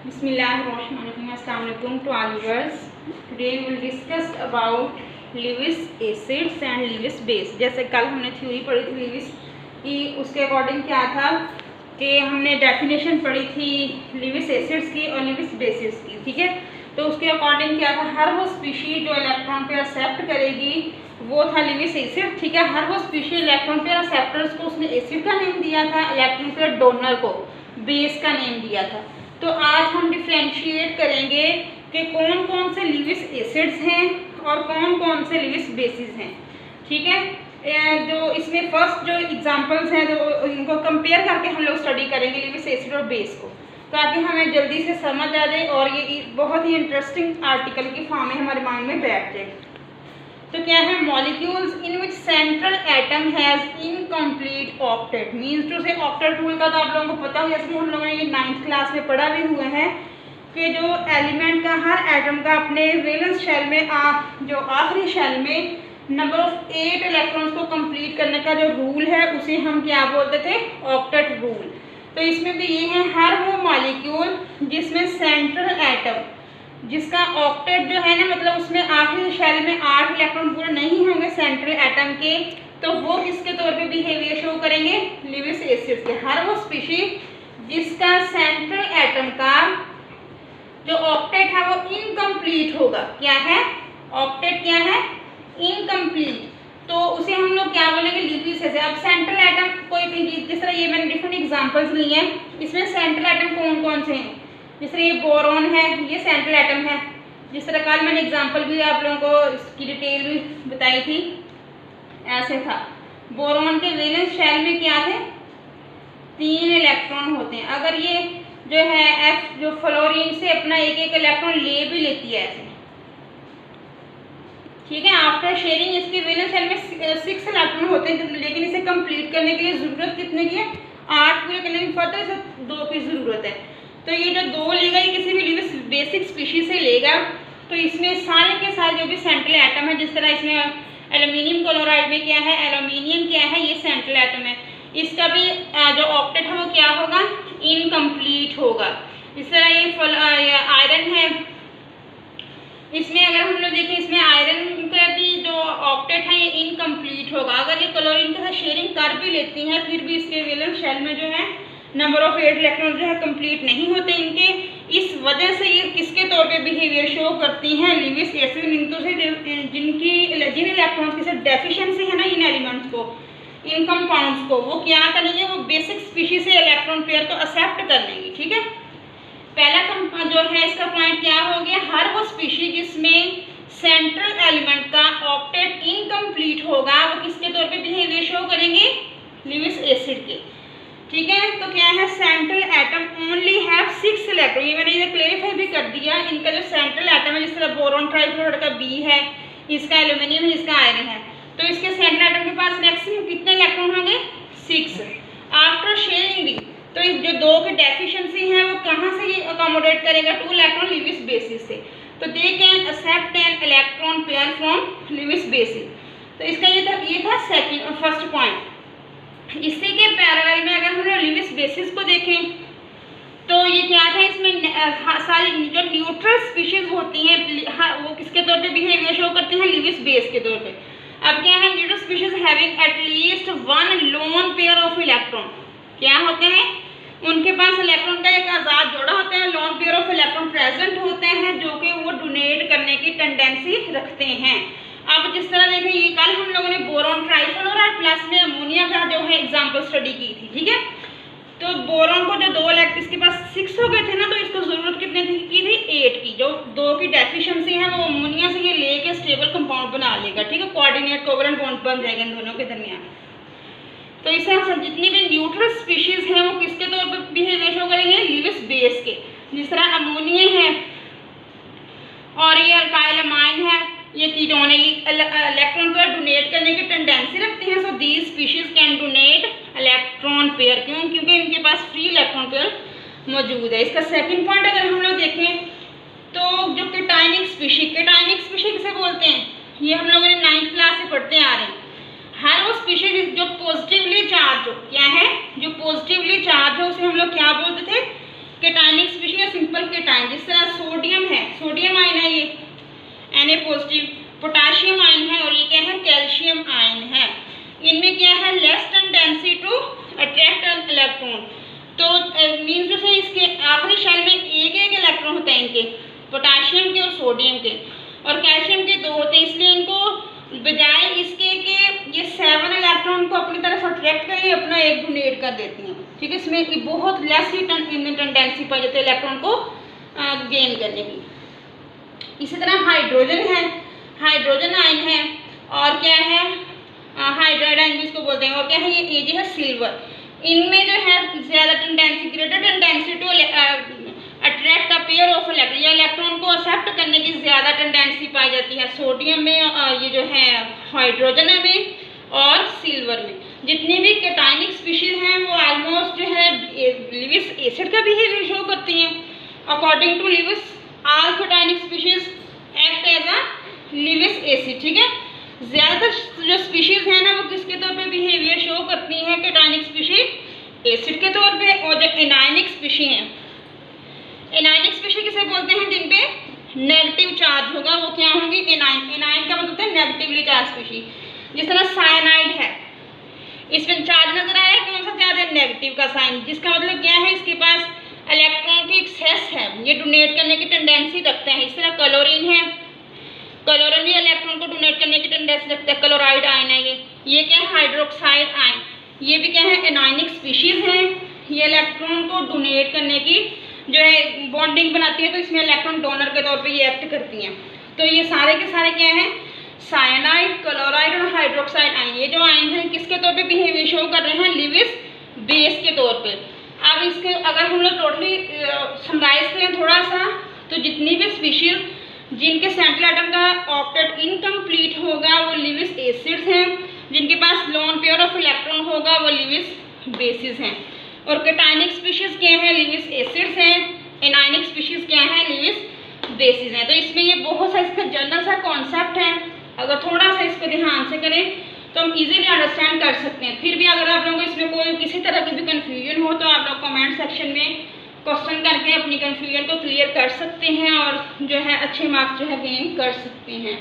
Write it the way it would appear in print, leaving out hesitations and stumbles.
Bismillahirrahmanirrahim. Assalamu alaikum to all viewers. Today we will discuss about Lewis acids and Lewis base. जैसे कल हमने theory पढ़ी थी Lewis की, उसके अकॉर्डिंग क्या था कि हमने डेफिनेशन पढ़ी थी Lewis acids की और Lewis bases की, ठीक है। तो उसके अकॉर्डिंग क्या था, हर वो स्पीशीज जो इलेक्ट्रॉन पेयर एक्सेप्ट करेगी वो था लिविस एसिड, ठीक है। हर वो स्पीशीज इलेक्ट्रॉन पेयर एक्सेप्टर्स को उसने एसिड का नेम दिया था, इलेक्ट्रॉन पेयर डोनर को बेस का नेम दिया था। तो आज हम डिफ्रेंशिएट करेंगे कि कौन कौन से लिविस एसिड्स हैं और कौन कौन से लिविस बेसिस हैं, ठीक है। जो इसमें फर्स्ट जो एग्जांपल्स हैं जो इनको कंपेयर करके हम लोग स्टडी करेंगे लिविस एसिड और बेस को, ताकि हमें जल्दी से समझ आ जाए और ये बहुत ही इंटरेस्टिंग आर्टिकल की फॉर्म में हमारे माइंड में बैठ जाए। तो क्या है, molecules in which central atom has incomplete octet, means to से ऑक्टेट रूल का तो आप लोगों को पता हो, जैसे कि हम लोगों ने ये 9th क्लास में पढ़ा भी हुआ है कि जो एलिमेंट का हर एटम का अपने वैलेंस शेल में जो आखिरी शेल में नंबर ऑफ 8 इलेक्ट्रॉन्स को कंप्लीट करने का जो रूल है उसे हम क्या बोलते थे, ऑक्टेट रूल। तो इसमें भी ये है, हर वो मॉलिक्यूल जिसमें सेंट्रल एटम जिसका ऑक्टेट जो है ना, मतलब उसमें आखिरी शेल में 8 इलेक्ट्रॉन पूरे नहीं होंगे सेंट्रल एटम के, तो वो किसके तौर पे बिहेवियर शो करेंगे, लिविस एसिड्स के। हर वो स्पीशीज जिसका सेंट्रल एटम का जो ऑक्टेट है वो इनकम्प्लीट होगा, क्या है, ऑक्टेट क्या है, इनकम्प्लीट, तो उसे हम लोग क्या बोलेंगे, लिविस एसिड। अब सेंट्रल एटम कोई भी, जिस तरह ये मैंने डिफरेंट एग्जांपल्स लिए हैं, इसमें सेंट्रल एटम कौन कौन से हैं, जिस तरह ये बोरॉन है, ये सेंट्रल एटम है। जिस तरह कल मैंने एग्जांपल भी आप लोगों को इसकी डिटेल भी बताई थी, ऐसे था। बोरॉन के वैलेंस शेल में क्या थे, 3 इलेक्ट्रॉन होते हैं। अगर ये जो है एफ जो फ्लोरीन से अपना एक एक इलेक्ट्रॉन ले भी लेती है ऐसे, ठीक है, आफ्टर शेयरिंग इसके वैलेंस शेल में 6 इलेक्ट्रॉन होते हैं, लेकिन इसे कंप्लीट करने के लिए जरूरत कितने की है, 8 पूरे करने की पता है, इसे 2 की जरूरत है। तो ये जो 2 लेगा ये किसी भी लिविस बेसिक स्पीशीज से लेगा, तो इसमें सारे के सारे जो भी सेंट्रल एटम है, जिस तरह इसमें एल्यूमिनियम क्लोराइड में क्या है, एल्यूमिनियम क्या है, ये सेंट्रल एटम है, इसका भी जो ऑक्टेट है वो क्या होगा, इनकम्प्लीट होगा। इस तरह ये आयरन है, इसमें अगर हम लोग देखें, इसमें आयरन का भी जो ऑक्टेट है ये इनकम्प्लीट होगा। अगर ये क्लोरीन के साथ शेयरिंग कर भी लेती हैं, फिर भी इसके वैलेंस शेल में जो है नंबर ऑफ 8 इलेक्ट्रॉन जो है कंप्लीट नहीं होते इनके। इस वजह से ये किसके तौर पे बिहेवियर शो करती हैं, लिविस एसिड। इनको से जिन इलेक्ट्रॉन्स की से डेफिशिएंसी है ना इन एलिमेंट्स को, इन कंपाउंड्स को, वो क्या करेंगे, वो बेसिक स्पीशीज से इलेक्ट्रॉन पेयर को एक्सेप्ट कर लेंगी, ठीक है। पहला जो है इसका पॉइंट क्या हो गया, हर वो स्पीशीज जिसमें सेंट्रल एलिमेंट का ऑक्टेट इनकम्प्लीट होगा वो किसके तौर पे बिहेवियर शो करेंगे, लिविस एसिड के, ठीक है। तो क्या है, central atom only have 6 electron, ये मैंने इधर क्लेरिफाई भी कर दिया। इनका जो सेंट्रल एटम है, जिस तरह बोरॉन ट्राइफ्लोराइड का बी है, इसका एल्यूमिनियम है, इसका आयरन है, तो इसके सेंट्रल एटम के पास मैक्सिमम कितने इलेक्ट्रॉन होंगे, 6। आफ्टर शेयरिंग भी, तो इस जो 2 की डेफिशिएंसी है वो कहाँ से ये अकोमोडेट करेगा, 2 इलेक्ट्रॉन लिविस बेसिस से, तो they can accept an electron pair from Lewis bases. तो इसका ये था सेकंड फर्स्ट पॉइंट। इसी के पैरेलल में अगर हम लोग लिविस बेसिस को देखें तो ये क्या था, इसमें सारी जो न्यूट्रल स्पीशीज होती हैं वो किसके तौर पे बिहेवियर शो करती हैं, लिविस बेस के तौर पे। अब क्या है, neutral species having at least 1 lone pair of electron, क्या होते हैं, उनके पास इलेक्ट्रॉन का एक आजाद जोड़ा होता है, lone pair of electron present होते हैं, जो कि वो डोनेट करने की टेंडेंसी रखते हैं। अब जिस तरह देखें, ये कल हम लोगों ने बोरॉन ट्राइफ्लोराइड प्लस में अमोनिया का जो है एग्जांपल स्टडी की थी, ठीक है। तो बोरॉन को जो 2 इलेक्ट्रॉन इसके पास 6 हो गए थे ना, तो इसको जरूरत कितने की थी, 8 की। जो 2 की डेफिशिएंसी है वो अमोनिया से ये लेके स्टेबल कंपाउंड बना लेगा, ठीक है, कोऑर्डिनेट कोवलेंट बॉन्ड बन जाएगा इन दोनों के दरमियान। तो इस तरह से जितनी भी न्यूट्रल स्पीशीज हैं वो किसके तौर पर बिहेवियर शो करेंगे, लिविस बेस के। जिस तरह अमोनिया है और ये अल्काइल अमाइन है, ये कीटोन है, इलेक्ट्रॉन पेयर डोनेट करने की टेंडेंसी रखते हैं, so these species can donate electron pair, क्यों, क्योंकि इनके पास फ्री इलेक्ट्रॉन पेयर मौजूद है। इसका सेकंड पॉइंट अगर हम लोग देखें तो जो केटायनिक स्पीशीज किसे बोलते हैं, ये हम लोगों ने 9th क्लास से पढ़ते आ रहे हैं। हर वो स्पीशीज जो पॉजिटिवली चार्ज हो, क्या है, जो पॉजिटिवली चार्ज हो उसे हम लोग क्या बोलते थे, केटायनिक स्पीशीज या सिंपल आयन, जिस तरह सोडियम है, सोडियम आयन है ये Na पॉजिटिव, पोटाशियम आयन है और ये क्या है, कैल्शियम आयन है। इनमें क्या है, less tendency to attract an electron. तो मीन्स जो है इसके आखिरी शेल में एक एक इलेक्ट्रॉन होते हैं इनके, पोटाशियम के और सोडियम के, और कैल्शियम के 2 होते हैं, इसलिए इनको बजाय इसके कि ये 7 इलेक्ट्रॉन को अपनी तरफ अट्रैक्ट करें, अपना एक डोनेट कर देती हैं। ठीक है, इसमें की बहुत लेस ही टेंडेंसी पाई जाती है इलेक्ट्रॉन को गेन करने की। इसी तरह हाइड्रोजन है, हाइड्रोजन आयन है, और क्या है, हाइड्राइड आयन जिसको बोलते हैं, और क्या है ये जो है सिल्वर। इनमें जो है ज़्यादा tendency, greater tendency to attract a pair of electron, या इलेक्ट्रॉन को एक्सेप्ट करने की ज़्यादा टेंडेंसी पाई जाती है सोडियम में, ये जो है हाइड्रोजन में और सिल्वर में। जितनी भी कैटायनिक स्पीशीज हैं वो ऑलमोस्ट जो है लिविस एसिड का बिहेवियर शो करती हैं। According to Lewis all cationic species act as a Lewis acid. ठीक है, ज़्यादातर जो स्पीशीज हैं ना वो किसके तौर पे बिहेवियर शो करती हैं, कैटायनिक स्पीशीज एसिड के तौर पे। और जो एनायनिक स्पीशी हैं, एनायनिक स्पीशी किसे बोलते हैं, जिन पे नेगेटिव चार्ज होगा वो क्या होंगी, एनायन। एनायन का मतलब है नेगेटिवली चार्ज स्पीशी। जिस तरह साइनाइड है, इसमें चार्ज नजर आया, कौन सा चार्ज है, नेगेटिव का साइन, जिसका मतलब क्या है, इसके पास इलेक्ट्रॉन की एक्सेस है, ये डोनेट करने की टेंडेंसी रखते हैं। इस तरह क्लोरीन है, क्लोरीन भी इलेक्ट्रॉन को डोनेट करने की टेंडेंसी रखता है, क्लोराइड आयन है ये क्या है, हाइड्रोक्साइड आयन, ये भी क्या है, एनायनिक स्पीशीज हैं। ये इलेक्ट्रॉन को डोनेट करने की जो है बॉन्डिंग बनाती है, तो इसमें इलेक्ट्रॉन डोनर के तौर पे ये एक्ट करती हैं। तो ये सारे के सारे क्या हैं, साइनाइड, क्लोराइड और हाइड्रोक्साइड आयन, ये जो आयन हैं किसके तौर पे बिहेवियर शो कर रहे हैं, लिविस बेस के तौर पे। अब इसके अगर हम लोग टोटली समराइज करें थोड़ा सा, तो जितनी भी स्पीशीज जिनके सेंट्रल एटम का ऑक्टेट इनकम्प्लीट होगा वो लिविस एसिड्स हैं, जिनके पास लोन पेयर ऑफ इलेक्ट्रॉन होगा वो लिविस बेसिस हैं। और कैटायनिक स्पीशीज क्या है, लिविस एसिड्स हैं, एनायनिक स्पीशीज क्या है, लिविस बेसिस हैं। तो इसमें ये बहुत सा इसका जनरल सा कॉन्सेप्ट है, अगर थोड़ा सा इसको ध्यान से करें तो हम इजीली अंडरस्टैंड कर सकते हैं। फिर भी अगर आप लोगों को इसमें कोई किसी तरह की भी कन्फ्यूजन हो तो आप लोग कमेंट सेक्शन में क्वेश्चन करके अपनी कन्फ्यूजन को क्लियर कर सकते हैं और जो है अच्छे मार्क्स जो है गेन कर सकते हैं।